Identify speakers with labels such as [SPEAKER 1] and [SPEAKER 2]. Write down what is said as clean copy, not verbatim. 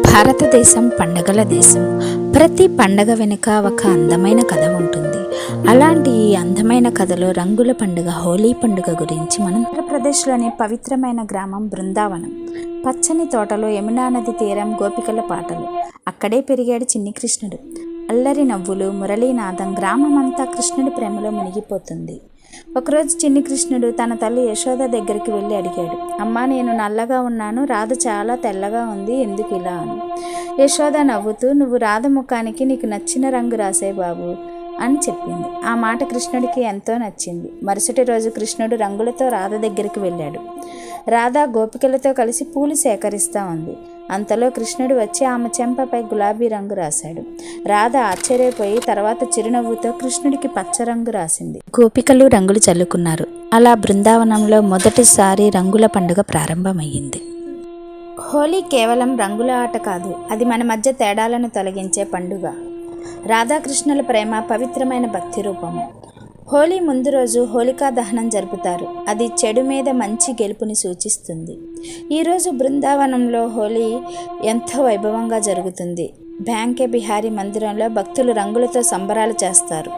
[SPEAKER 1] భారతదేశం పండగల దేశం. ప్రతి పండగ వెనుక ఒక అందమైన కథ ఉంటుంది. అలాంటి ఈ అందమైన కథలో రంగుల పండుగ హోలీ పండుగ గురించి మనం ఆంధ్రప్రదేశ్లోని పవిత్రమైన గ్రామం బృందావనం. పచ్చని తోటలో యమునా నది తీరం, గోపికల పాటలు. అక్కడే పెరిగాడు చిన్ని కృష్ణుడు. అల్లరి నవ్వులు, మురళీనాదం, గ్రామమంతా కృష్ణుడి ప్రేమలో మునిగిపోతుంది. ఒకరోజు చిన్ని కృష్ణుడు తన తల్లి యశోద దగ్గరికి వెళ్ళి అడిగాడు, అమ్మా, నేను నల్లగా ఉన్నాను, రాధ చాలా తెల్లగా ఉంది, ఎందుకు ఇలా అని. యశోద నవ్వుతూ, నువ్వు రాధ ముఖానికి నీకు నచ్చిన రంగు రాసే బాబు అని చెప్పింది. ఆ మాట కృష్ణుడికి ఎంతో నచ్చింది. మరుసటి రోజు కృష్ణుడు రంగులతో రాధ దగ్గరికి వెళ్ళాడు. రాధ గోపికలతో కలిసి పూలు సేకరిస్తూ ఉంది. అంతలో కృష్ణుడు వచ్చి ఆమె చెంపపై గులాబీ రంగు రాశాడు. రాధ ఆశ్చర్యపోయి తర్వాత చిరునవ్వుతో కృష్ణుడికి పచ్చ రంగు రాసింది. గోపికలు రంగులు చల్లుకున్నారు. అలా బృందావనంలో మొదటిసారి రంగుల పండుగ ప్రారంభమయ్యింది. హోలీ కేవలం రంగుల ఆట కాదు, అది మన మధ్య తేడాలను తొలగించే పండుగ. రాధాకృష్ణుల ప్రేమ పవిత్రమైన భక్తి రూపము. హోలీ ముందు రోజు హోలికా దహనం జరుపుతారు. అది చెడు మీద మంచి గెలుపుని సూచిస్తుంది. ఈరోజు బృందావనంలో హోలీ ఎంతో వైభవంగా జరుగుతుంది. బ్యాంకే బిహారీ మందిరంలో భక్తులు రంగులతో సంబరాలు చేస్తారు.